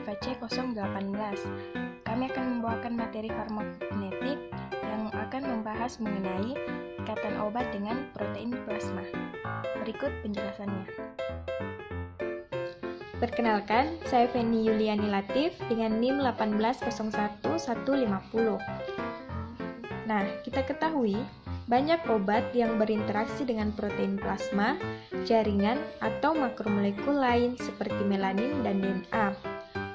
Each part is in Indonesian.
FAC 018. Kami akan membawakan materi farmakokinetik yang akan membahas mengenai ikatan obat dengan protein plasma. Berikut penjelasannya. Perkenalkan, saya Feni Yuliani Latif dengan NIM 1801150. Nah, kita ketahui banyak obat yang berinteraksi dengan protein plasma, jaringan, atau makromolekul lain seperti melanin dan DNA.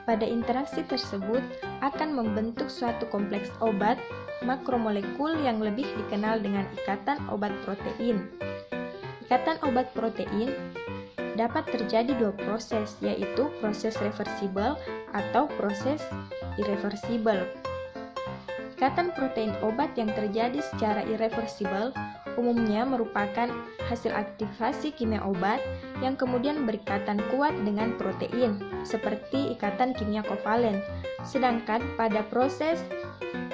Pada interaksi tersebut akan membentuk suatu kompleks obat makromolekul yang lebih dikenal dengan ikatan obat protein. Ikatan obat protein dapat terjadi dua proses, yaitu proses reversibel atau proses irreversibel. Ikatan protein obat yang terjadi secara irreversibel umumnya merupakan hasil aktivasi kimia obat yang kemudian berikatan kuat dengan protein, seperti ikatan kimia kovalen. Sedangkan pada proses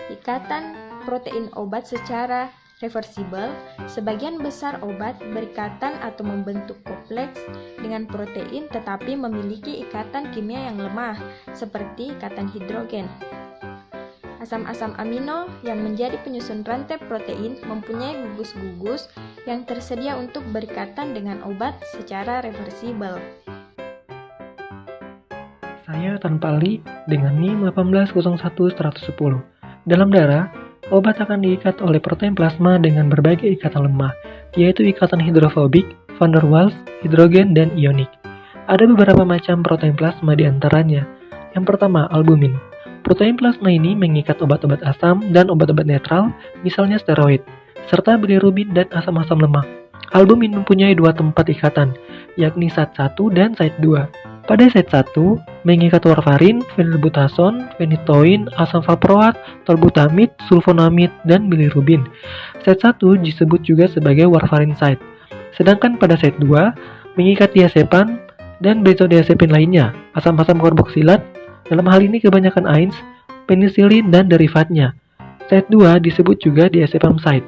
ikatan protein obat secara reversibel, sebagian besar obat berikatan atau membentuk kompleks dengan protein tetapi memiliki ikatan kimia yang lemah, seperti ikatan hidrogen. Asam-asam amino yang menjadi penyusun rantai protein mempunyai gugus-gugus yang tersedia untuk berikatan dengan obat secara reversibel. Saya Tanpa Ali dengan NIM 1801110. Dalam darah, obat akan diikat oleh protein plasma dengan berbagai ikatan lemah, yaitu ikatan hidrofobik, van der Waals, hidrogen, dan ionik. Ada beberapa macam protein plasma di antaranya. Yang pertama, albumin. Protein plasma ini mengikat obat-obat asam dan obat-obat netral, misalnya steroid, serta bilirubin dan asam-asam lemak. Albumin mempunyai dua tempat ikatan, yakni site 1 dan site 2. Pada site 1, mengikat warfarin, fenilbutason, phenytoin, asam valproat, tolbutamid, sulfonamid, dan bilirubin. Site 1 disebut juga sebagai warfarin site. Sedangkan pada site 2, mengikat diazepan dan benzodiazepin lainnya, asam-asam karboksilat, dalam hal ini kebanyakan AINES, penisilin, dan derivatnya. Site 2 disebut juga diazepam site.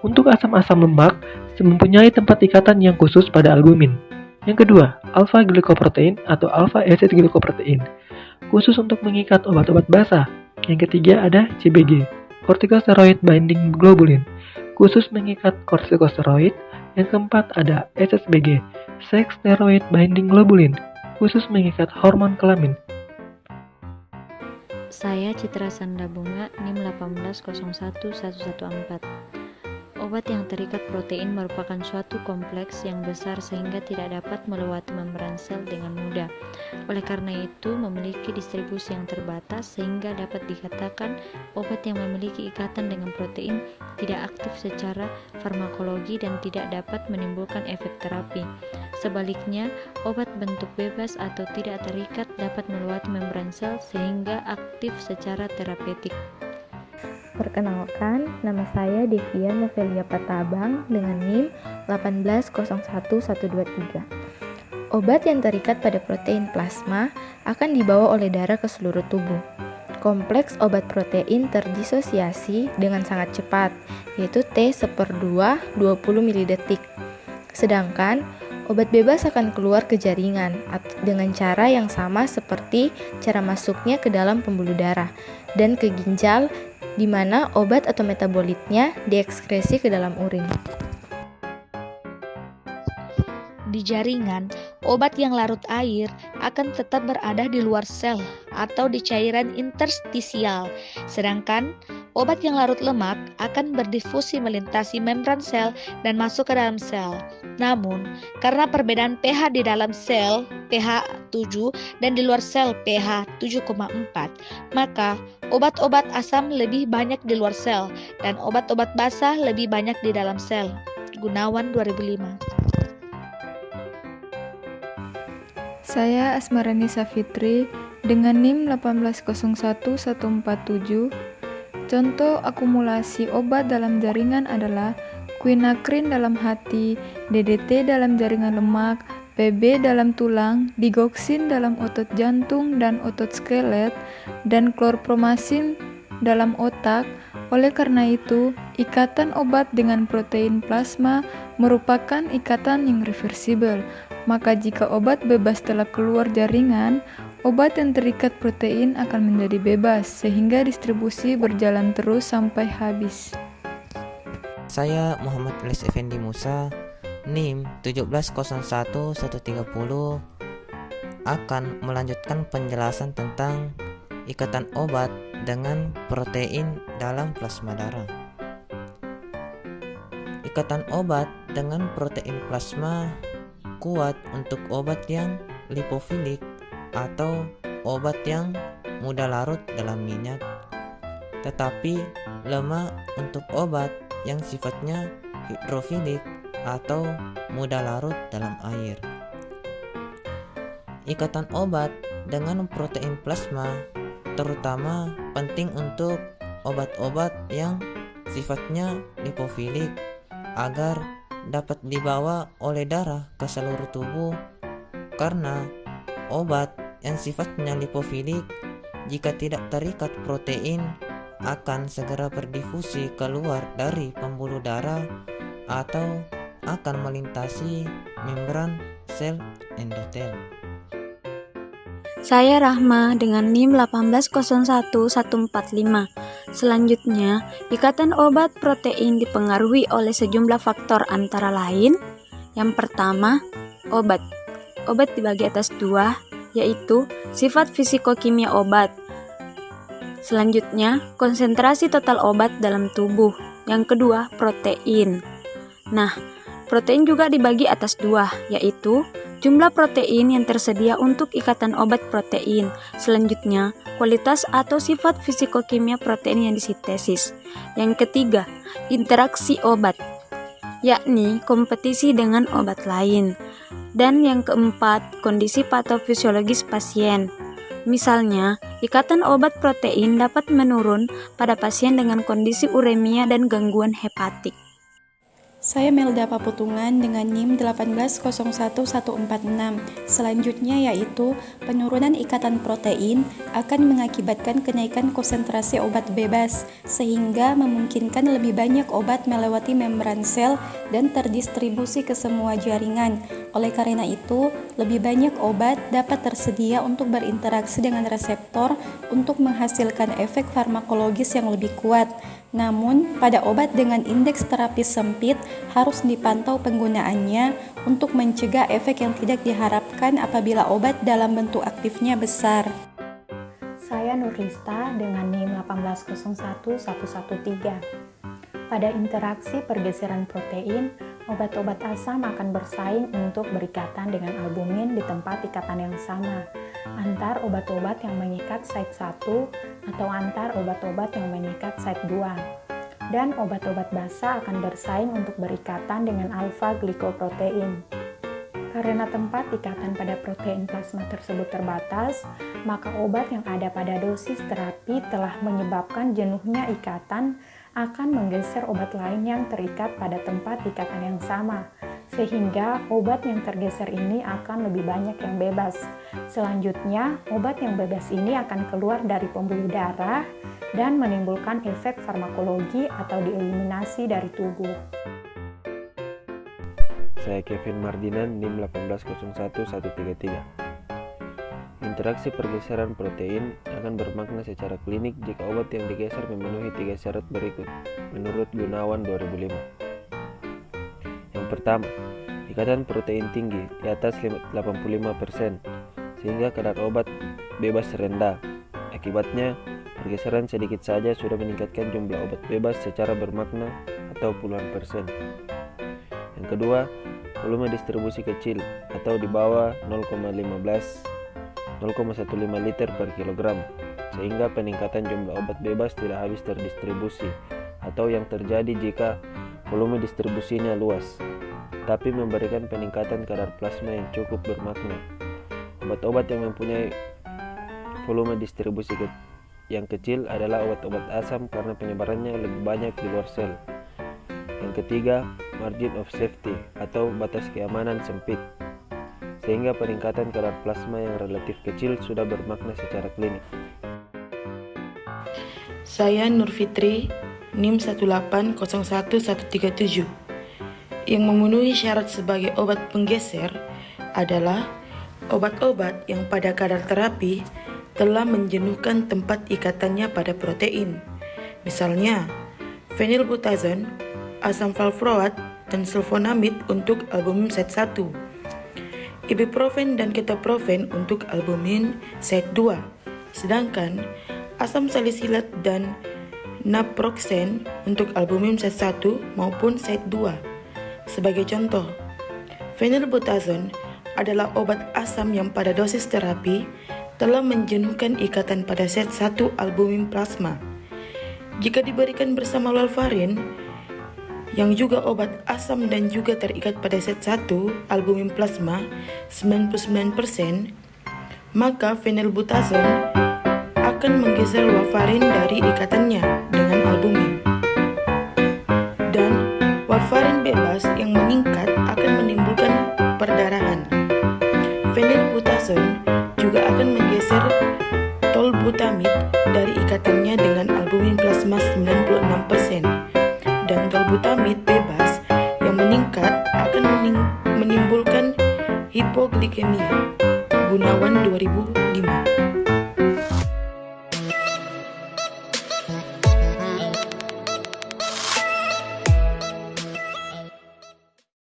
Untuk asam-asam lemak, mempunyai tempat ikatan yang khusus pada albumin. Yang kedua, alpha-glycoprotein atau alpha-acid glycoprotein, khusus untuk mengikat obat-obat basah. Yang ketiga ada CBG, corticosteroid binding globulin, khusus mengikat kortikosteroid. Yang keempat ada SSBG, sex steroid binding globulin, khusus mengikat hormon kelamin. Saya Citra Sandabunga, NIM 1801114. Obat yang terikat protein merupakan suatu kompleks yang besar sehingga tidak dapat melewati membran sel dengan mudah. Oleh karena itu, memiliki distribusi yang terbatas sehingga dapat dikatakan obat yang memiliki ikatan dengan protein tidak aktif secara farmakologi dan tidak dapat menimbulkan efek terapi. Sebaliknya, obat bentuk bebas atau tidak terikat dapat melewati membran sel sehingga aktif secara terapeutik. Perkenalkan, nama saya Devia Novelia Patabang dengan NIM 1801123. Obat yang terikat pada protein plasma akan dibawa oleh darah ke seluruh tubuh. Kompleks obat protein terdisosiasi dengan sangat cepat, yaitu T/2 20 ml. Sedangkan obat bebas akan keluar ke jaringan dengan cara yang sama seperti cara masuknya ke dalam pembuluh darah dan ke ginjal, di mana obat atau metabolitnya diekskresi ke dalam urin. Di jaringan, obat yang larut air akan tetap berada di luar sel atau di cairan interstisial, sedangkan obat yang larut lemak akan berdifusi melintasi membran sel dan masuk ke dalam sel. Namun, karena perbedaan pH di dalam sel pH 7 dan di luar sel pH 7,4, maka obat-obat asam lebih banyak di luar sel dan obat-obat basah lebih banyak di dalam sel. Gunawan 2005. Saya Asmarani Safitri dengan NIM 1801147. Contoh akumulasi obat dalam jaringan adalah quinacrin dalam hati, DDT dalam jaringan lemak, PB dalam tulang, digoxin dalam otot jantung dan otot skelet, dan klorpromazin dalam otak. Oleh karena itu, ikatan obat dengan protein plasma merupakan ikatan yang reversibel. Maka jika obat bebas telah keluar jaringan, Obat yang terikat protein akan menjadi bebas, sehingga distribusi berjalan terus sampai habis. Saya Muhammad Ilyas Effendi Musa, NIM 1701130 akan melanjutkan penjelasan tentang ikatan obat dengan protein dalam plasma darah. Ikatan obat dengan protein plasma kuat untuk obat yang lipofilik atau obat yang mudah larut dalam minyak, tetapi lemah untuk obat yang sifatnya hidrofilik atau mudah larut dalam air. Ikatan obat dengan protein plasma terutama penting untuk obat-obat yang sifatnya lipofilik agar dapat dibawa oleh darah ke seluruh tubuh, karena obat yang sifatnya lipofilik jika tidak terikat protein akan segera berdifusi keluar dari pembuluh darah atau akan melintasi membran sel endotel. Saya Rahma dengan NIM 1801145. Selanjutnya, ikatan obat protein dipengaruhi oleh sejumlah faktor antara lain. Yang pertama, obat. Obat dibagi atas dua, yaitu sifat fisikokimia obat. Selanjutnya, konsentrasi total obat dalam tubuh. Yang kedua, protein. Nah, protein juga dibagi atas dua, yaitu jumlah protein yang tersedia untuk ikatan obat protein. Selanjutnya, kualitas atau sifat fisikokimia protein yang disintesis. Yang ketiga, interaksi obat, yakni kompetisi dengan obat lain. Dan yang keempat, kondisi patofisiologis pasien. Misalnya, ikatan obat protein dapat menurun pada pasien dengan kondisi uremia dan gangguan hepatik. Saya Melda Paputungan dengan NIM 1801146. Selanjutnya yaitu penurunan ikatan protein akan mengakibatkan kenaikan konsentrasi obat bebas sehingga memungkinkan lebih banyak obat melewati membran sel dan terdistribusi ke semua jaringan. Oleh karena itu, lebih banyak obat dapat tersedia untuk berinteraksi dengan reseptor untuk menghasilkan efek farmakologis yang lebih kuat. Namun, pada obat dengan indeks terapis sempit harus dipantau penggunaannya untuk mencegah efek yang tidak diharapkan apabila obat dalam bentuk aktifnya besar. Saya Nurlista dengan NIM 1801113. Pada interaksi pergeseran protein, obat-obat asam akan bersaing untuk berikatan dengan albumin di tempat ikatan yang sama antar obat-obat yang mengikat site 1 atau antar obat-obat yang mengikat site 2. Dan obat-obat basa akan bersaing untuk berikatan dengan alfa-glikoprotein. Karena tempat ikatan pada protein plasma tersebut terbatas, maka obat yang ada pada dosis terapi telah menyebabkan jenuhnya ikatan akan menggeser obat lain yang terikat pada tempat ikatan yang sama, sehingga obat yang tergeser ini akan lebih banyak yang bebas. Selanjutnya, obat yang bebas ini akan keluar dari pembuluh darah dan menimbulkan efek farmakologi atau dieliminasi dari tubuh. Saya Kevin Mardinan, NIM 1801133. Interaksi pergeseran protein akan bermakna secara klinik jika obat yang digeser memenuhi 3 syarat berikut menurut Gunawan 2005. Yang pertama, ikatan protein tinggi di atas 85% sehingga kadar obat bebas rendah. Akibatnya, pergeseran sedikit saja sudah meningkatkan jumlah obat bebas secara bermakna atau puluhan persen. Yang kedua, volume distribusi kecil atau di bawah 0,15 liter per kilogram, sehingga peningkatan jumlah obat bebas tidak habis terdistribusi atau yang terjadi jika volume distribusinya luas, tapi memberikan peningkatan kadar plasma yang cukup bermakna. Obat-obat yang mempunyai volume distribusi yang kecil adalah obat-obat asam karena penyebarannya lebih banyak di luar sel. Yang ketiga, margin of safety atau batas keamanan sempit, sehingga peningkatan kadar plasma yang relatif kecil sudah bermakna secara klinik. Saya Nur Fitri, NIM 1801137. Yang memenuhi syarat sebagai obat penggeser adalah obat-obat yang pada kadar terapi telah menjenuhkan tempat ikatannya pada protein. Misalnya, phenylbutazone, asam valproat, dan sulfonamid untuk albumin set 1, ibuprofen dan ketoprofen untuk albumin set 2, sedangkan asam salisilat dan naproxen untuk albumin set 1 maupun set 2. Sebagai contoh, phenylbutazone adalah obat asam yang pada dosis terapi telah menjenuhkan ikatan pada set 1 albumin plasma. Jika diberikan bersama warfarin, yang juga obat asam dan juga terikat pada set 1 albumin plasma 99%, maka phenylbutazone akan menggeser warfarin dari ikatannya dengan albumin. Dan warfarin bebas yang meningkat akan menimbulkan perdarahan. Phenylbutazone juga akan menggeser tolbutamid dari ikatannya dengan albumin plasma 96%. Dan tolbutamid bebas yang meningkat akan menimbulkan hipoglikemia. Gunawan 2005.